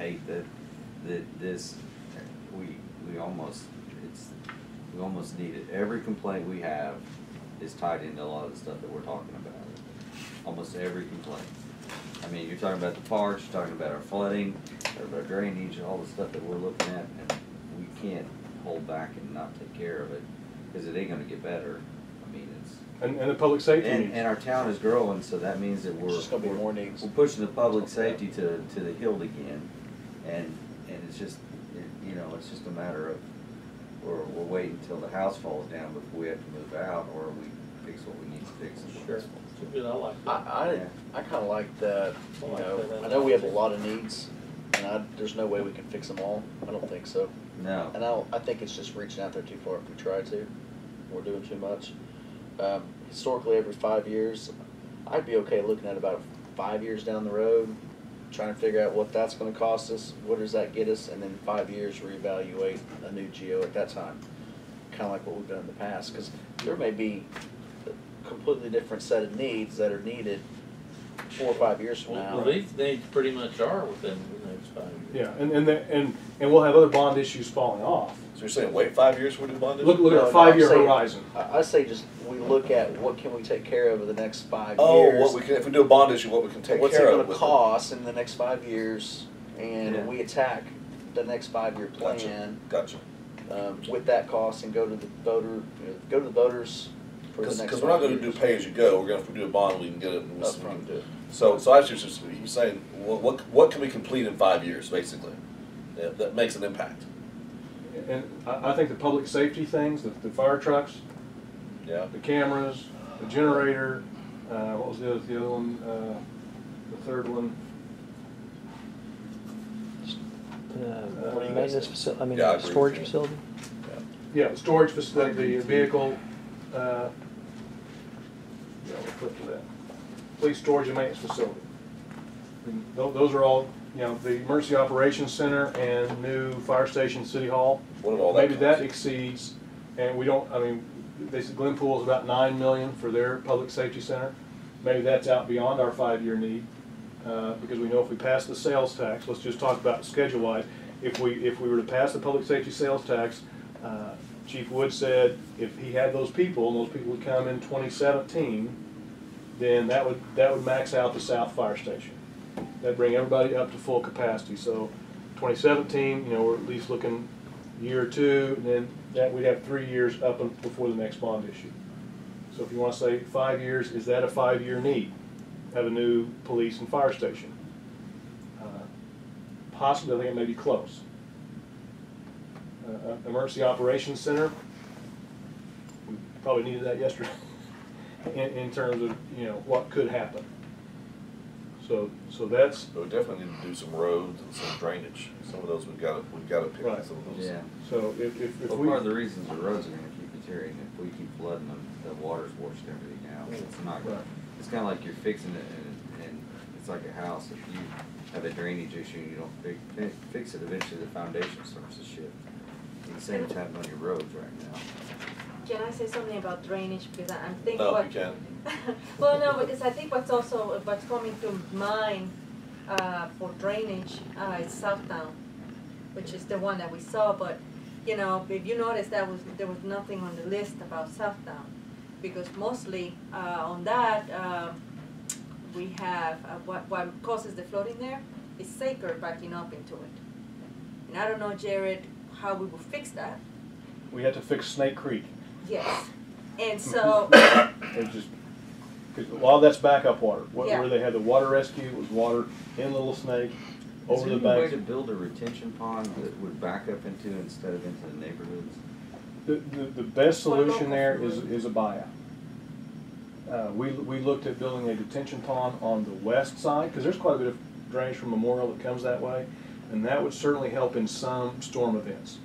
Nate, that this we almost need it. Every complaint we have is tied into a lot of the stuff that we're talking about. Almost every complaint. I mean, you're talking about the parks, you're talking about our flooding, our drainage, all the stuff that we're looking at, and we can't hold back and not take care of it because it ain't going to get better. I mean, it's and the public safety needs. And our town is growing, so that means that we're just going to be more needs. We're pushing the public safety to the hill again, and it's just it's just a matter of we're waiting until the house falls down before we have to move out, or we fix what we need to fix. Sure. Good, I like that. I kind of like that. I know we have a lot of needs, and there's no way we can fix them all. I don't think so. No. And I think it's just reaching out there too far if we try to. We're doing too much. Historically, every 5 years, I'd be okay looking at about 5 years down the road, trying to figure out what that's going to cost us, what does that get us, and then 5 years reevaluate a new geo at that time. Kind of like what we've done in the past, because there may be a completely different set of needs that are needed 4 or 5 years from now. Well, these needs pretty much are within the next 5 years. Yeah, and we'll have other bond issues falling off. So you're saying wait 5 years for the bond issue? Look at a 5-year horizon. I say just we look at what can we take care of in the next 5 years. Oh, if we do a bond issue, what we can take what's care of. What's it going to cost in the next 5 years, and we attack the next 5-year plan. Gotcha. With that cost, and go to the voters for the next. Because we're not going to do pay as you go. We're going to do a bond. We can get it and up front. Do it. So I was just he's saying what can we complete in 5 years basically that makes an impact. And I think the public safety things, the fire trucks, the cameras, the generator, what was the other one? The third one. Maintenance facility. I mean, Yeah, storage facility. Yeah, storage facility, the vehicle. We'll flip to that. Police storage and maintenance facility. And those are all, the emergency operations center and new fire station, city hall. What did all that Maybe cost? that exceeds, and we don't. I mean, they said Glenpool's about $9 million for their public safety center. Maybe that's out beyond our 5-year need, because we know if we pass the sales tax, let's just talk about schedule-wise. If we were to pass the public safety sales tax, Chief Wood said if he had those people, and those people would come in 2017, then that would max out the South Fire Station. That'd bring everybody up to full capacity. So 2017, we're at least looking a year or two, and then that we'd have 3 years up before the next bond issue. So if you want to say 5 years, is that a 5-year need? Have a new police and fire station? Possibly, I think it may be close. Emergency operations center, we probably needed that yesterday in terms of what could happen. So that's. But we definitely need to do some roads and some drainage. Some of those we've got to pick right. some of those. Yeah. So if well, we. Part of the reasons the roads are going to keep deteriorating, if we keep flooding them, the water's washing everything out. It's not. Right. It's kind of like you're fixing it, and it's like a house. If you have a drainage issue and you don't fix it, eventually the foundation starts to shift. And the same is happening on your roads right now. Can I say something about drainage? Because I'm thinking No, you can. well, no, because I think what's coming to mind for drainage is Southtown, which is the one that we saw. But if you notice, there was nothing on the list about Southtown, because mostly on that we have what causes the flooding there is Saker backing up into it. And I don't know, Jared, how we will fix that. We had to fix Snake Creek. Yes, and so. It's just. A lot of that's backup water. Where they had the water rescue was water in Little Snake, over the banks. Is there any way to build a retention pond that would back up into instead of into the neighborhoods? The best solution there is a buyout. We looked at building a detention pond on the west side, because there's quite a bit of drainage from Memorial that comes that way, and that would certainly help in some storm events.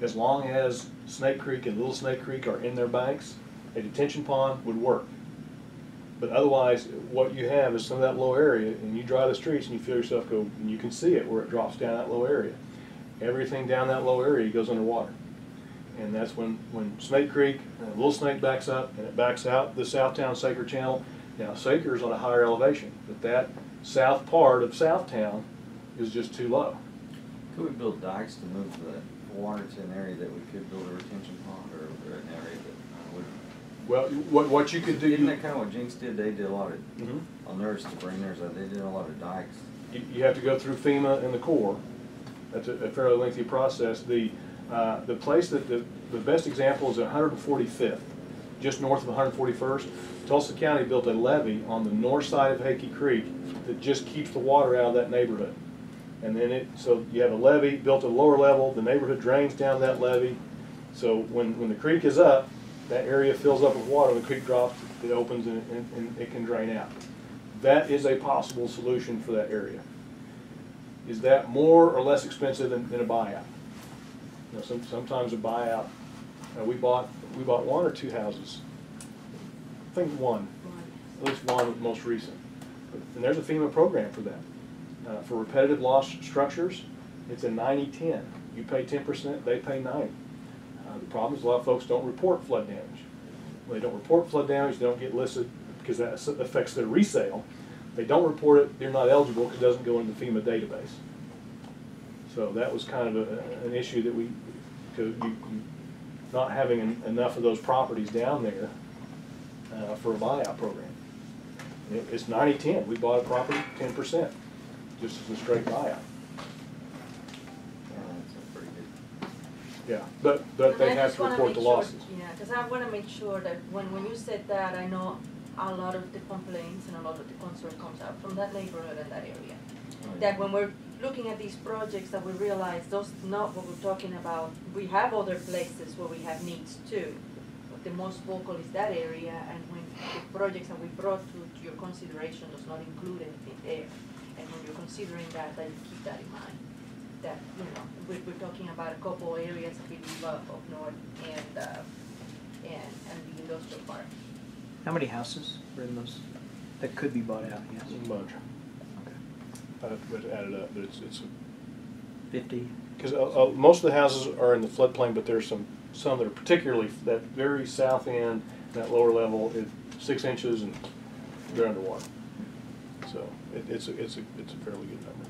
As long as Snake Creek and Little Snake Creek are in their banks, a detention pond would work. But otherwise, what you have is some of that low area, and you drive the streets and you feel yourself go, and you can see it where it drops down that low area. Everything down that low area goes underwater. And that's when Snake Creek and Little Snake backs up, and it backs out the Southtown Saker Channel. Now, Saker is on a higher elevation, but that south part of Southtown is just too low. Could we build dikes to move the water to an area that we could build a retention pond, or an area that would? Well, what you could do. Isn't that kind of what Jinx did? They did a lot of, Mhm. on theirs to bring theirs up, they did a lot of dikes. You have to go through FEMA and the Corps. That's a fairly lengthy process. The place that the best example is 145th, just north of 141st. Tulsa County built a levee on the north side of Hakey Creek that just keeps the water out of that neighborhood. And then so you have a levee built at a lower level, the neighborhood drains down that levee. So when the creek is up, that area fills up with water. When the creek drops, it opens and it can drain out. That is a possible solution for that area. Is that more or less expensive than a buyout? You know, sometimes a buyout. We bought one or two houses. I think one, at least one, most recent. And there's a FEMA program for that. For repetitive loss structures, it's a 90-10. You pay 10%, they pay 90%. The problem is a lot of folks don't report flood damage. When they don't report flood damage, they don't get listed because that affects their resale. They don't report it, they're not eligible because it doesn't go into the FEMA database. So that was kind of an issue that you not having enough of those properties down there for a buyout program. It's 90-10. We bought a property 10%, just as a straight buyout. That's pretty good. Yeah, but they have to report the losses. Yeah, because I want to make sure that when you said that, I know a lot of the complaints and a lot of the concern comes out from that neighborhood and that area. Oh, yeah. That when we're looking at these projects, that we realize those not what we're talking about. We have other places where we have needs too. But the most vocal is that area, and when the projects that we brought to your consideration does not include anything there. And when you're considering that you keep that in mind. That, you know, we're talking about a couple areas, I believe, up north and the industrial park. How many houses are in those that could be bought out? Yes. A bunch. Okay. I have to add it up, but it's 50. because most of the houses are in the floodplain, but there's some that are particularly that very south end, that lower level, 6 inches and they're underwater. So it's a fairly good number.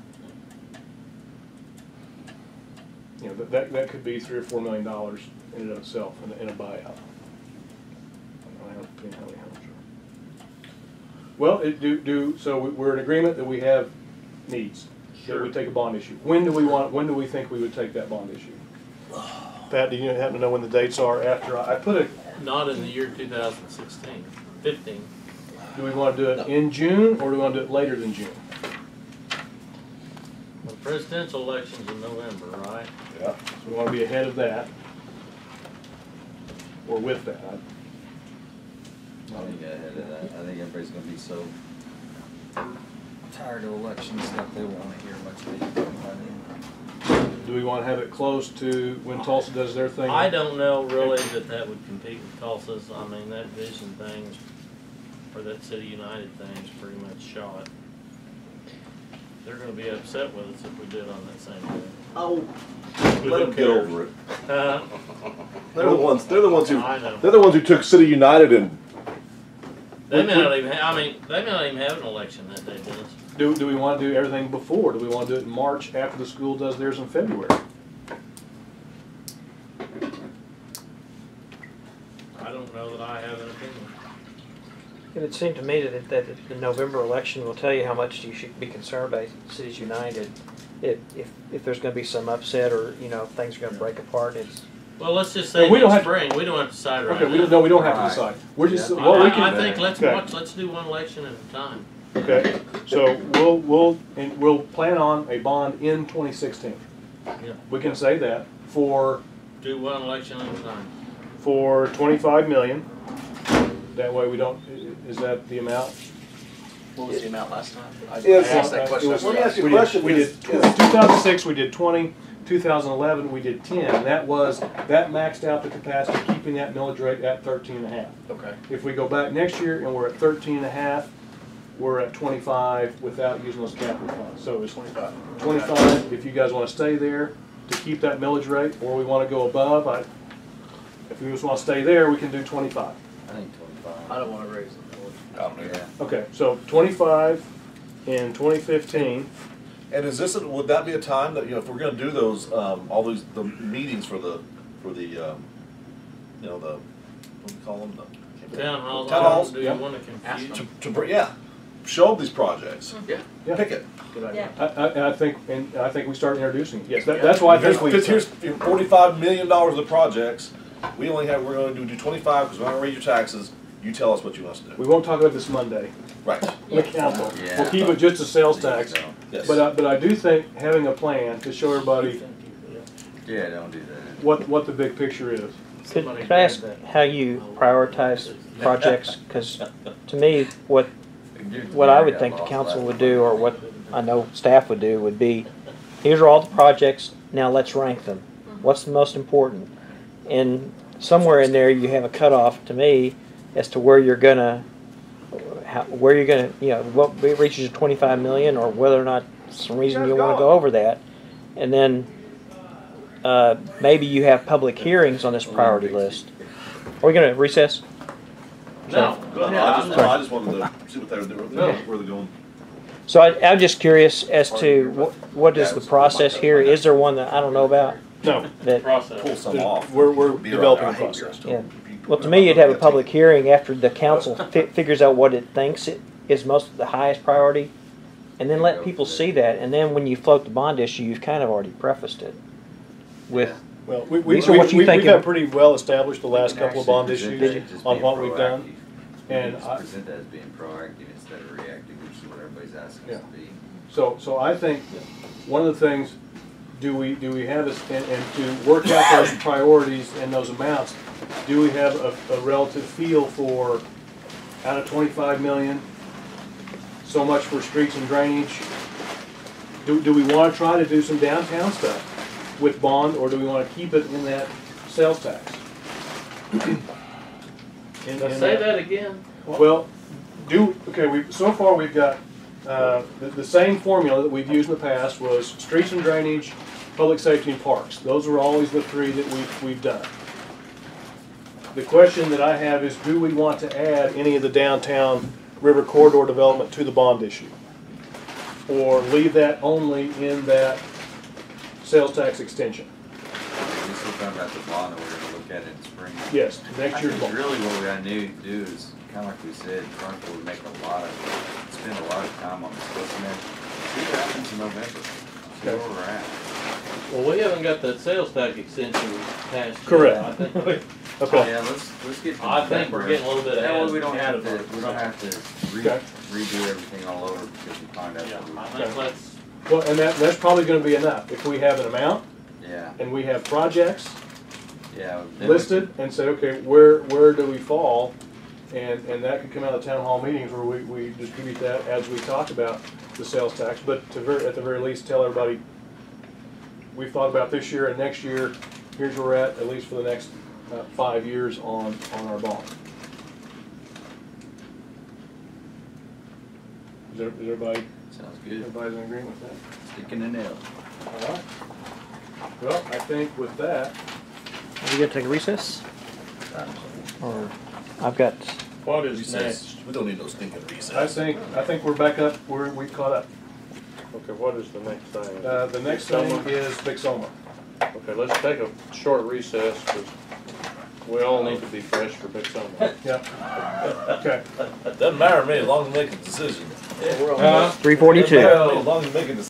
You know, that could be $3 or $4 million in and of itself in a buyout. I don't know how many homes are. Well, so we're in agreement that we have needs. Sure. That we take a bond issue. When do we think we would take that bond issue? Pat, do you happen to know when the dates are after I put it? Not in the year 2016, 15. Do we want to do it in June or do we want to do it later than June? The presidential election's in November, right? Yeah. So we want to be ahead of that or with that. I think ahead of that. I think everybody's gonna be so tired of election stuff, they won't hear much anything about it. Do we want to have it close to when Tulsa does their thing? I don't know really that would compete with Tulsa's. I mean, that vision thing, or that City United thing is pretty much shot. They're gonna be upset with us if we do it on that same day. Oh, Who let them get cares? over it. Uh, They're the ones. They're the ones who. I know. They're the ones who took City United and. They may not even have, they may not even have an election that day, Dennis. Do we want to do everything before? Do we want to do it in March after the school does theirs in February? I don't know that I have an opinion. It would seem to me that the November election will tell you how much you should be concerned about Cities United. If there's going to be some upset or things are going to break apart, it's. Well, let's just say we don't have spring. We don't have to decide right okay, now. we don't have to Right. decide. We're just Yeah. well, we I can. think let's Okay. watch. Let's do one election at a time. Okay, so we'll plan on a bond in 2016. Yeah. We can say that for Do one election at a time. 25 million. That way we don't. Is that the amount? What was the amount last time? I Yes. asked that question. Let me ask you a We did- question. We did 2006. We did 20. 2011 we did 10. And that maxed out the capacity, keeping that millage rate at 13.5. Okay. If we go back next year and we're at 13.5, we're at 25 without using those capital funds. So it's 25. 25 if you guys want to stay there to keep that millage rate, or we want to go above. If we just want to stay there, we can do 25. I think 25. I don't want to raise the millage. Yeah. Okay, so 25 in 2015, And is this, would that be a time that, you know, if we're gonna do those, all these, the meetings for the, you know, the, what do you call them? Town halls, Town halls, do you wanna confuse? To bring, yeah, show them these projects. Yeah. Yeah. Pick it. Good idea. Yeah. And I think we start introducing, yes, that's why I think we. Here's $45 million of the projects, we're gonna do 25, because we're gonna raise your taxes, you tell us what you want us to We do. won't talk about this Monday. Right, The council. Yeah. We'll keep it just a sales tax. yes. But I do think having a plan to show everybody Yeah, don't do that. what the big picture is. Could I ask how you prioritize projects? Because to me, what I would think the council would do, or what I know staff would do, would be, here's all the projects, now let's rank them. What's the most important? And somewhere in there, you have a cutoff, to me, as to where you're gonna, you know, what reaches your 25 million, or whether or not some reason you want to go over that. And then maybe you have public hearings on this priority list. Are we gonna recess? No, go ahead. I just wanted to see what they were doing, No. where they're going. So I'm just curious as to what is the process here? Is there one that I don't know about? No, That, Pull Process. some off. we're Be developing around a our process. behavior. yeah. Well, to me, you'd have a public hearing after the council figures out what it thinks it is the highest priority, and then let people see that. And then when you float the bond issue, you've kind of already prefaced it with. Well, These are what you we've think got of- pretty well established the last couple of bond Present issues that just on being what we've done. proactive. And Just I- present that as being proactive instead of reactive, which is what everybody's asking us to be. So I think one of the things, do we have is, and to work out those priorities and those amounts, do we have a relative feel for, out of 25 million, so much for streets and drainage? Do we want to try to do some downtown stuff with bond, or do we want to keep it in that sales tax? Now say that again. Well, so far we've got, the same formula that we've used in the past was streets and drainage, public safety and parks. Those were always the three that we've done. The question that I have is, do we want to add any of the downtown river corridor development to the bond issue? Or leave that only in that sales tax extension? We're still talking about the bond that we're gonna look at in spring. Yes, next year's I think bond. really what we gotta do is, kinda like we said, Chronicle would make spend a lot of time on this listening. See what happens in November. See where we're at. Well, we haven't got that sales tax extension passed yet. Correct. I think we- Okay. Yeah, let's get to I think we're November. getting a little bit That way ahead. we don't ahead have of to, we don't have to Okay. redo everything all over because we find out Yeah, that we. I think let's, Well, and that's probably gonna be enough. If we have an amount Yeah, and we have projects yeah. then we listed and say, okay, where do we fall? And that could come out of town hall meetings where we distribute that as we talk about the sales tax. But at the very least, tell everybody, we've thought about this year and next year, here's where we're at least for the next 5 years on our bond. Is everybody, Sounds good. everybody's in agreement with that? Sticking the nail. All right. Well, I think with that, Are we gonna take a recess? Or I've got. what is Recess. next? We don't need no stinking recess. I think we're back up, we've caught up. Okay, what is the next thing? The next thing is Bixoma. Okay, let's take a short recess, because we all need to be fresh for big summer. Yeah. Okay. Doesn't matter to me, as long as we make a decision. We're on Uh, 3:42. As long as we make a decision.